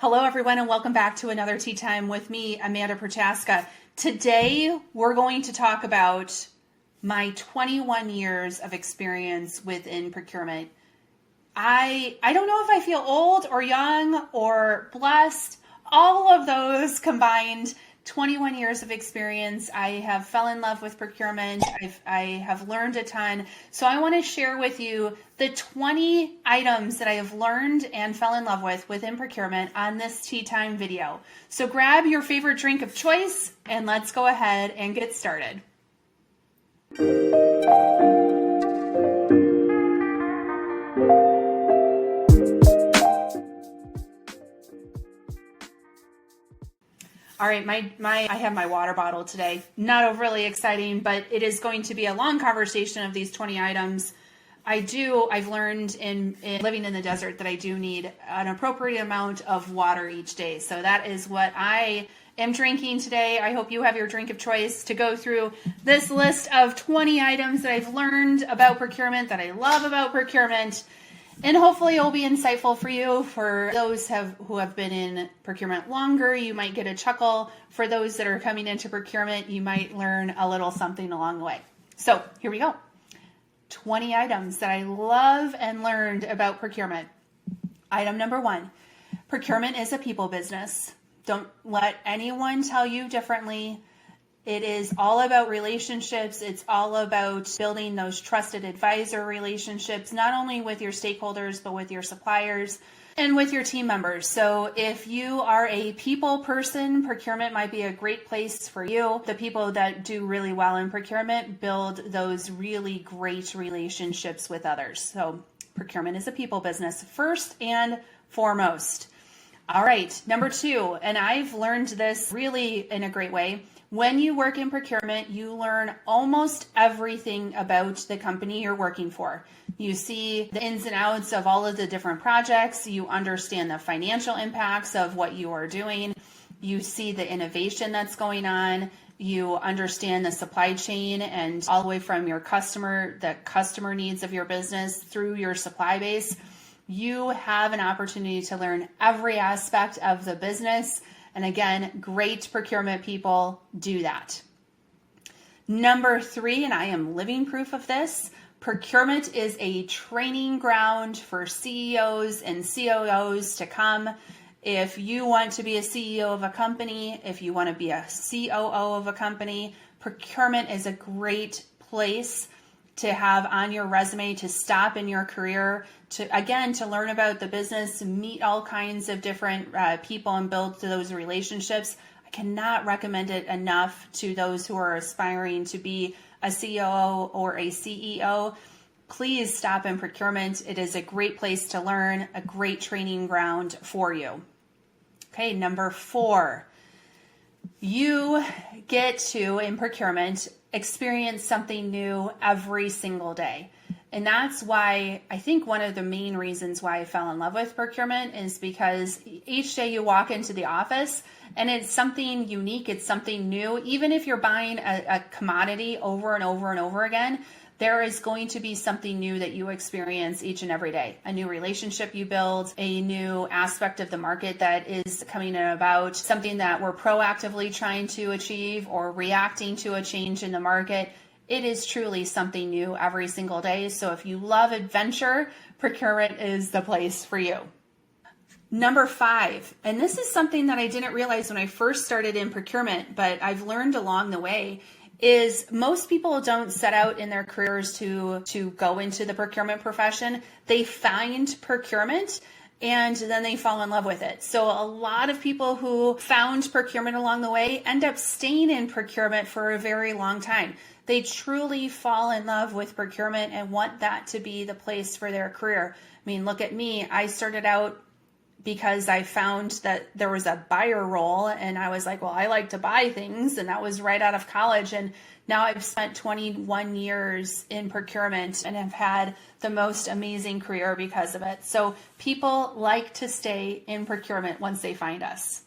Hello, everyone, and welcome back to another Tea Time with me, Amanda Prochaska. Today, we're going to talk about my 21 years of experience within procurement. I don't know if I feel old or young or blessed, all of those combined. 21 years of experience. I have fell in love with procurement. I have learned a ton. So I want to share with you the 20 items that I have learned and fell in love with within procurement on this Tea Time video. So grab your favorite drink of choice and let's go ahead and get started. All right, I have my water bottle today. Not overly exciting, but it is going to be a long conversation of these 20 items. I've learned in living in the desert that I do need an appropriate amount of water each day. So that is what I am drinking today. I hope you have your drink of choice to go through this list of 20 items that I've learned about procurement, that I love about procurement. And hopefully it'll be insightful for you. For those who have been in procurement longer, you might get a chuckle. For those that are coming into procurement, you might learn a little something along the way. So here we go. 20 items that I love and learned about procurement. Item number 1, procurement is a people business. Don't let anyone tell you differently. It is all about relationships. It's all about building those trusted advisor relationships, not only with your stakeholders, but with your suppliers and with your team members. So if you are a people person, procurement might be a great place for you. The people that do really well in procurement build those really great relationships with others. So procurement is a people business first and foremost. All right, number 2, and I've learned this really in a great way. When you work in procurement, you learn almost everything about the company you're working for. You see the ins and outs of all of the different projects. You understand the financial impacts of what you are doing. You see the innovation that's going on. You understand the supply chain and all the way from your customer, the customer needs of your business through your supply base. You have an opportunity to learn every aspect of the business. And again, great procurement people do that. Number 3, and I am living proof of this, procurement is a training ground for CEOs and COOs to come. If you want to be a CEO of a company, if you want to be a COO of a company, procurement is a great place to have on your resume, to stop in your career, to learn about the business, meet all kinds of different people and build those relationships. I cannot recommend it enough to those who are aspiring to be a COO or a CEO. Please stop in procurement. It is a great place to learn, a great training ground for you. Okay, number 4. You get to, in procurement, experience something new every single day. And that's why I think one of the main reasons why I fell in love with procurement is because each day you walk into the office and it's something unique, it's something new. Even if you're buying a commodity over and over and over again, there is going to be something new that you experience each and every day. A new relationship you build, a new aspect of the market that is coming about, something that we're proactively trying to achieve or reacting to a change in the market. It is truly something new every single day. So if you love adventure, procurement is the place for you. Number 5, and this is something that I didn't realize when I first started in procurement, but I've learned along the way, is most people don't set out in their careers to go into the procurement profession. They find procurement and then they fall in love with it. So a lot of people who found procurement along the way end up staying in procurement for a very long time. They truly fall in love with procurement and want that to be the place for their career. I mean, look at me. I started out because I found that there was a buyer role and I was like, well, I like to buy things. And that was right out of college. And now I've spent 21 years in procurement and have had the most amazing career because of it. So people like to stay in procurement once they find us.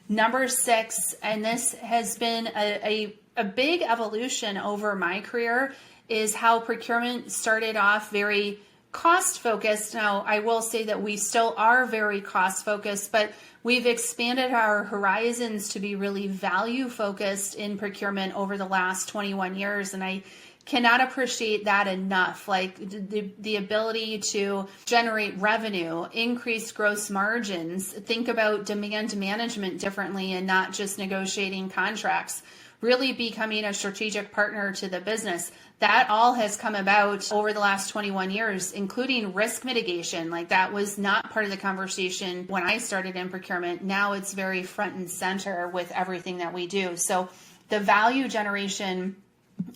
Number 6, and this has been a big evolution over my career, is how procurement started off very cost focused. Now, I will say that we still are very cost focused, but we've expanded our horizons to be really value focused in procurement over the last 21 years. And I cannot appreciate that enough. Like the ability to generate revenue, increase gross margins, think about demand management differently and not just negotiating contracts, really becoming a strategic partner to the business. That all has come about over the last 21 years, including risk mitigation. Like that was not part of the conversation when I started in procurement. Now it's very front and center with everything that we do. So the value generation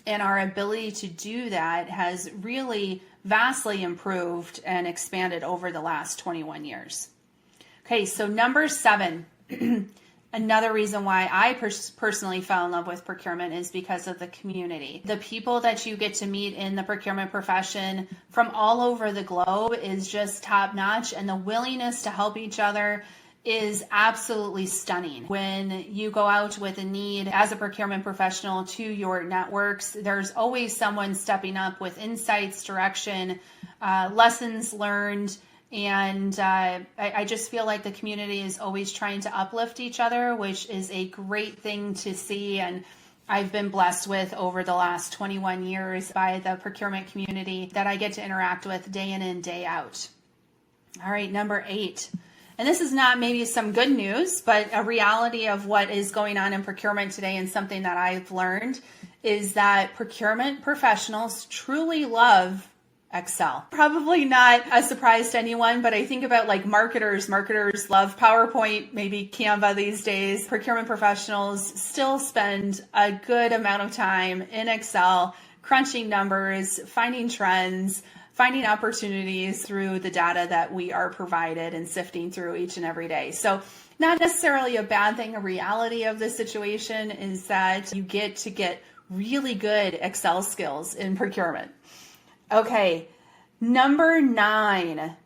and our ability to do that has really vastly improved and expanded over the last 21 years. Okay, so number 7, another reason why I personally fell in love with procurement is because of the community. The people that you get to meet in the procurement profession from all over the globe is just top notch, and the willingness to help each other is absolutely stunning. When you go out with a need as a procurement professional to your networks, there's always someone stepping up with insights, direction, lessons learned. And I just feel like the community is always trying to uplift each other, which is a great thing to see. And I've been blessed with over the last 21 years by the procurement community that I get to interact with day in and day out. All right, number 8. And this is not maybe some good news, but a reality of what is going on in procurement today, and something that I've learned is that procurement professionals truly love Excel. Probably not a surprise to anyone, but I think about like marketers. Marketers love PowerPoint, maybe Canva these days. Procurement professionals still spend a good amount of time in Excel, crunching numbers, finding trends, finding opportunities through the data that we are provided and sifting through each and every day. So not necessarily a bad thing. A reality of the situation is that you get to get really good Excel skills in procurement. Okay, number 9,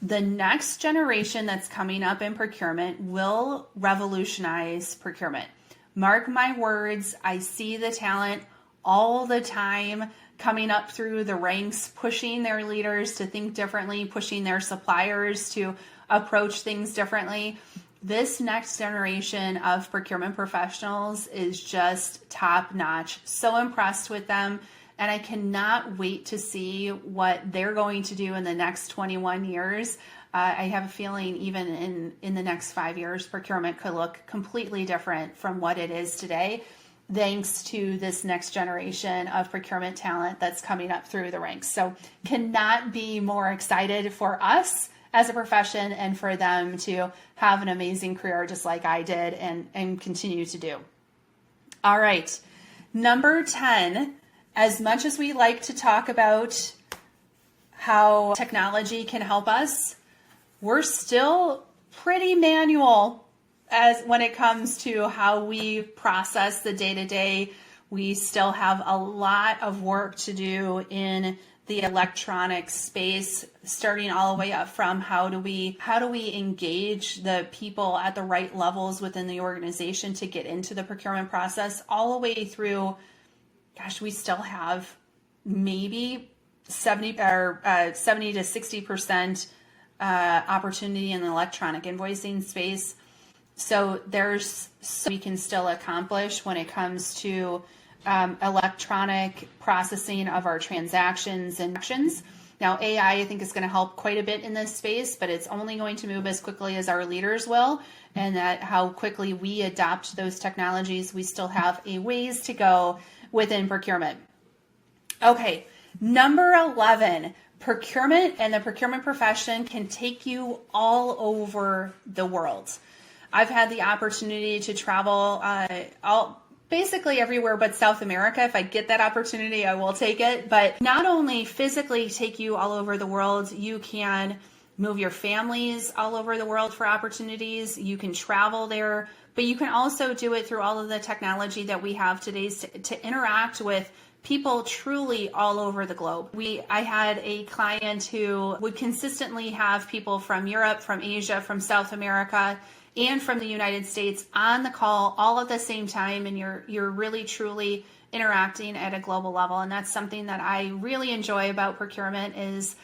the next generation that's coming up in procurement will revolutionize procurement. Mark my words, I see the talent all the time coming up through the ranks, pushing their leaders to think differently, pushing their suppliers to approach things differently. This next generation of procurement professionals is just top notch. So impressed with them. And I cannot wait to see what they're going to do in the next 21 years. I have a feeling even in the next 5 years, procurement could look completely different from what it is today, thanks to this next generation of procurement talent that's coming up through the ranks. So cannot be more excited for us as a profession and for them to have an amazing career just like I did and continue to do. All right, number 10, as much as we like to talk about how technology can help us, we're still pretty manual as when it comes to how we process the day-to-day. We still have a lot of work to do in the electronic space, starting all the way up from how do we engage the people at the right levels within the organization to get into the procurement process, all the way through, gosh, we still have maybe 70 to 60% opportunity in the electronic invoicing space. So there's so we can still accomplish when it comes to electronic processing of our transactions and actions. Now, AI, I think, is going to help quite a bit in this space, but it's only going to move as quickly as our leaders will, and that how quickly we adopt those technologies, we still have a ways to go within procurement. Okay, number 11, procurement and the procurement profession can take you all over the world. I've had the opportunity to travel basically everywhere but South America. If I get that opportunity, I will take it. But not only physically take you all over the world, you can move your families all over the world for opportunities. You can travel there, but you can also do it through all of the technology that we have today to interact with people truly all over the globe. I had a client who would consistently have people from Europe, from Asia, from South America, and from the United States on the call all at the same time, and you're really truly interacting at a global level. And that's something that I really enjoy about procurement, is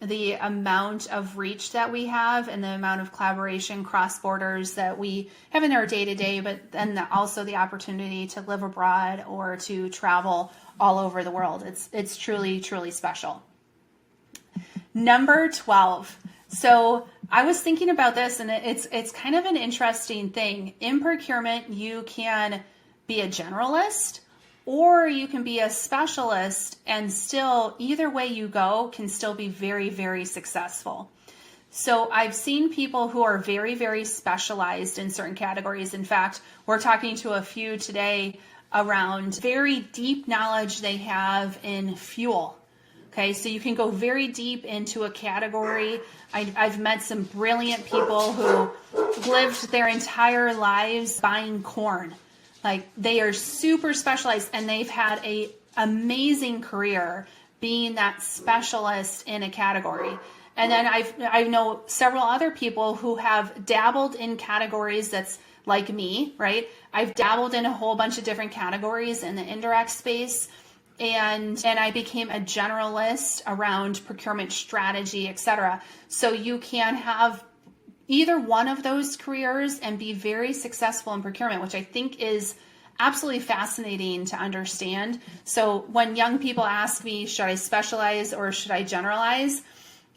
the amount of reach that we have and the amount of collaboration cross borders that we have in our day-to-day, but then also the opportunity to live abroad or to travel all over the world. It's truly, truly special. Number 12. So I was thinking about this, and it's kind of an interesting thing. In procurement, you can be a generalist or you can be a specialist, and still, either way you go, can still be very, very successful. So I've seen people who are very, very specialized in certain categories. In fact, we're talking to a few today around very deep knowledge they have in fuel. Okay, so you can go very deep into a category. I've met some brilliant people who lived their entire lives buying corn. Like, they are super specialized, and they've had an amazing career being that specialist in a category. And then I know several other people who have dabbled in categories that's like me, right? I've dabbled in a whole bunch of different categories in the indirect space, and I became a generalist around procurement strategy, etc. So you can have either one of those careers and be very successful in procurement, which I think is absolutely fascinating to understand. So when young people ask me, should I specialize or should I generalize?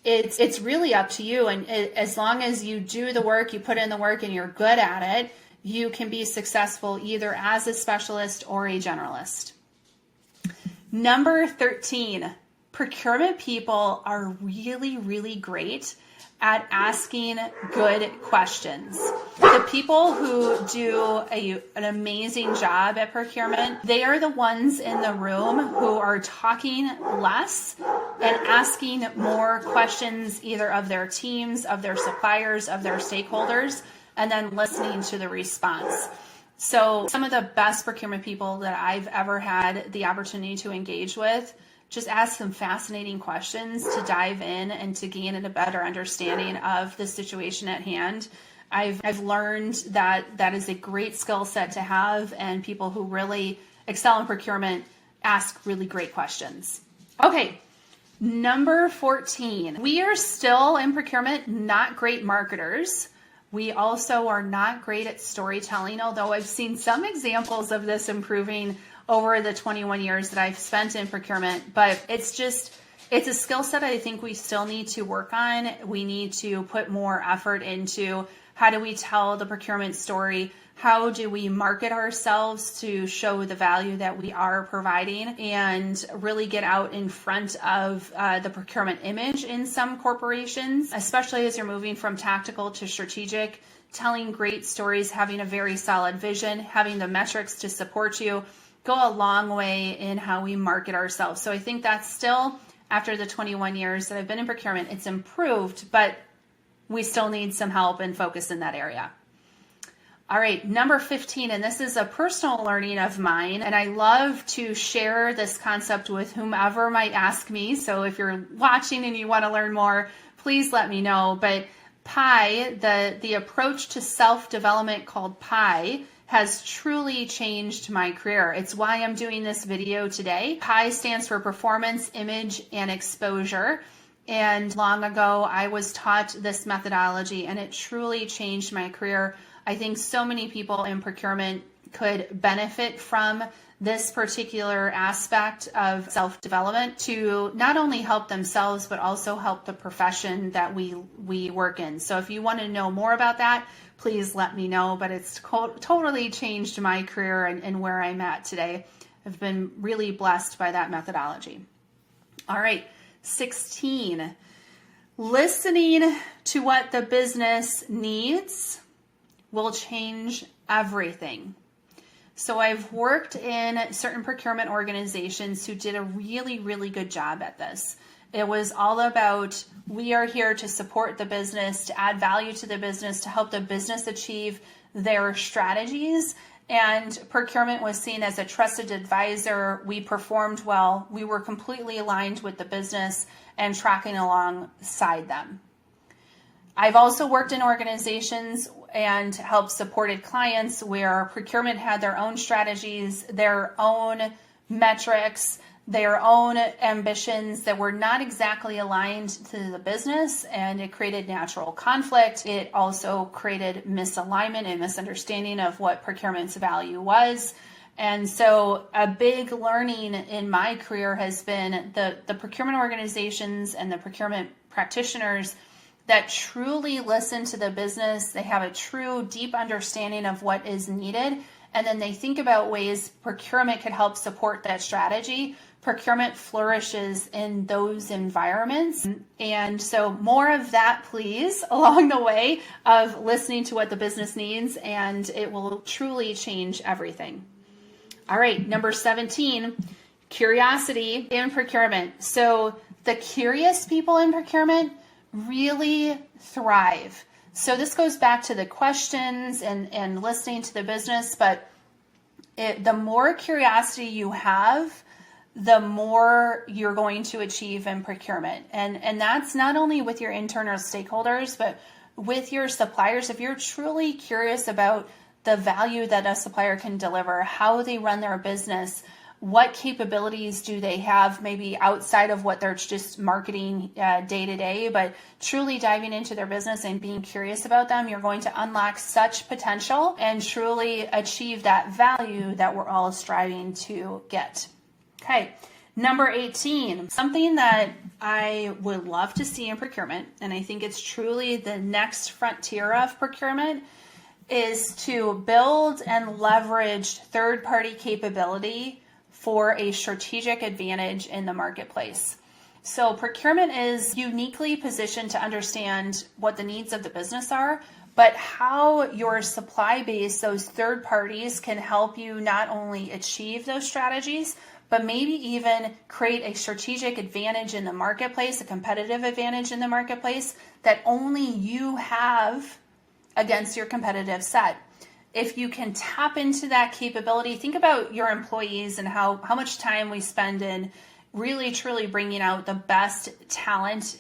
It's really up to you. And as long as you do the work, you put in the work, and you're good at it, you can be successful either as a specialist or a generalist. Number 13, procurement people are really, really great at asking good questions. The people who do an amazing job at procurement, they are the ones in the room who are talking less and asking more questions, either of their teams, of their suppliers, of their stakeholders, and then listening to the response. So some of the best procurement people that I've ever had the opportunity to engage with, just ask some fascinating questions to dive in and to gain a better understanding of the situation at hand. I've learned that is a great skill set to have, and people who really excel in procurement ask really great questions. Okay, number 14. We are still in procurement not great marketers. We also are not great at storytelling, although I've seen some examples of this improving over the 21 years that I've spent in procurement. But it's a skill set I think we still need to work on. We need to put more effort into how do we tell the procurement story? How do we market ourselves to show the value that we are providing, and really get out in front of the procurement image in some corporations, especially as you're moving from tactical to strategic. Telling great stories, having a very solid vision, having the metrics to support you, go a long way in how we market ourselves. So I think that's still, after the 21 years that I've been in procurement, it's improved, but we still need some help and focus in that area. All right, number 15, and this is a personal learning of mine, and I love to share this concept with whomever might ask me. So if you're watching and you want to learn more, please let me know. But PI, the approach to self-development called PI, has truly changed my career. It's why I'm doing this video today. PI stands for Performance, Image, and Exposure. And long ago, I was taught this methodology, and it truly changed my career. I think so many people in procurement could benefit from this particular aspect of self-development to not only help themselves, but also help the profession that we work in. So if you want to know more about that, please let me know. But it's totally changed my career and where I'm at today. I've been really blessed by that methodology. All right, 16. Listening to what the business needs will change everything. So I've worked in certain procurement organizations who did a really, really good job at this. It was all about, we are here to support the business, to add value to the business, to help the business achieve their strategies. And procurement was seen as a trusted advisor. We performed well. We were completely aligned with the business and tracking alongside them. I've also worked in organizations and helped supported clients where procurement had their own strategies, their own metrics, their own ambitions that were not exactly aligned to the business, and it created natural conflict. It also created misalignment and misunderstanding of what procurement's value was. And so a big learning in my career has been the procurement organizations and the procurement practitioners that truly listen to the business. They have a true deep understanding of what is needed, and then they think about ways procurement could help support that strategy. Procurement flourishes in those environments. And so more of that, please, along the way of listening to what the business needs, and it will truly change everything. All right, number 17, curiosity in procurement. So the curious people in procurement really thrive. So this goes back to the questions and listening to the business, but the more curiosity you have, the more you're going to achieve in procurement. And that's not only with your internal stakeholders, but with your suppliers. If you're truly curious about the value that a supplier can deliver, how they run their business, what capabilities do they have maybe outside of what they're just marketing day to day, but truly diving into their business and being curious about them, you're going to unlock such potential and truly achieve that value that we're all striving to get. Okay, number 18, something that I would love to see in procurement, and I think it's truly the next frontier of procurement, is to build and leverage third-party capability for a strategic advantage in the marketplace. So procurement is uniquely positioned to understand what the needs of the business are, but how your supply base, those third parties, can help you not only achieve those strategies, but maybe even create a strategic advantage in the marketplace, a competitive advantage in the marketplace that only you have against your competitive set. If you can tap into that capability, think about your employees and how much time we spend in really truly bringing out the best talent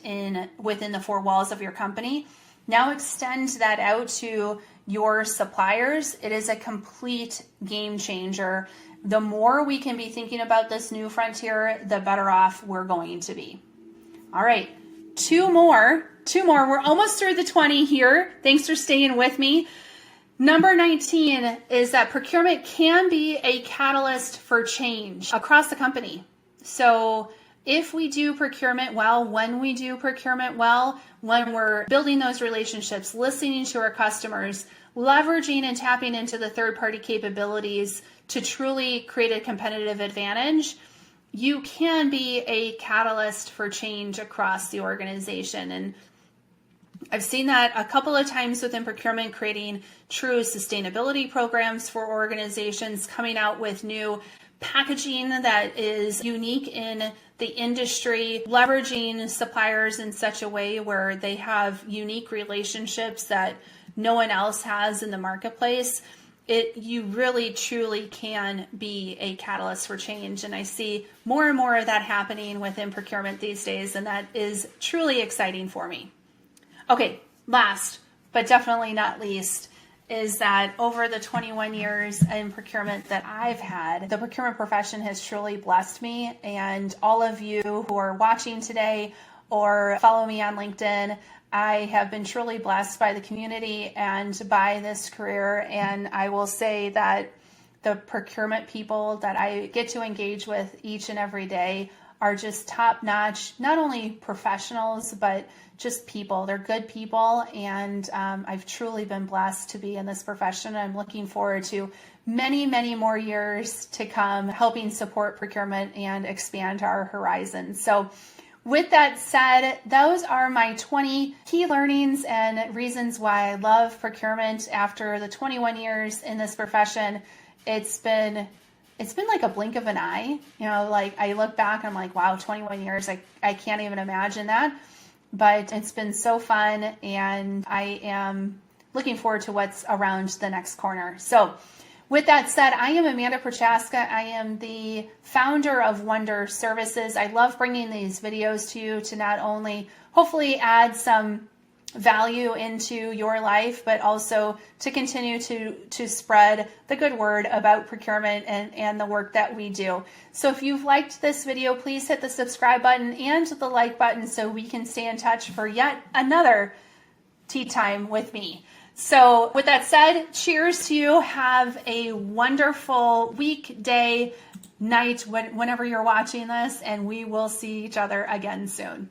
within the four walls of your company. Now extend that out to your suppliers. It is a complete game changer. The more we can be thinking about this new frontier, the better off we're going to be. All right, two more. We're almost through the 20 here. Thanks for staying with me. Number 19 is that procurement can be a catalyst for change across the company. So if we do procurement well, when we do procurement well, when we're building those relationships, listening to our customers, leveraging and tapping into the third-party capabilities to truly create a competitive advantage, you can be a catalyst for change across the organization. And I've seen that a couple of times within procurement, creating true sustainability programs for organizations, coming out with new packaging that is unique in the industry, leveraging suppliers in such a way where they have unique relationships that no one else has in the marketplace. You really truly can be a catalyst for change. And I see more and more of that happening within procurement these days, and that is truly exciting for me. Okay, last, but definitely not least, is that over the 21 years in procurement that I've had, the procurement profession has truly blessed me. And all of you who are watching today or follow me on LinkedIn, I have been truly blessed by the community and by this career. And I will say that the procurement people that I get to engage with each and every day are just top-notch, not only professionals, but just people. They're good people, and I've truly been blessed to be in this profession. I'm looking forward to many, many more years to come, helping support procurement and expand our horizons. So with that said, those are my 20 key learnings and reasons why I love procurement. After the 21 years in this profession, it's been like a blink of an eye. Like I look back, I'm like, wow, 21 years. I can't even imagine that. But it's been so fun, and I am looking forward to what's around the next corner. So with that said, I am Amanda Prochaska. I am the founder of Wonder Services. I love bringing these videos to you to not only hopefully add some value into your life, but also to continue to spread the good word about procurement and the work that we do. So if you've liked this video, please hit the subscribe button and the like button so we can stay in touch for yet another tea time with me. So with that said, cheers to you. Have a wonderful week, day, night, whenever you're watching this, and we will see each other again soon.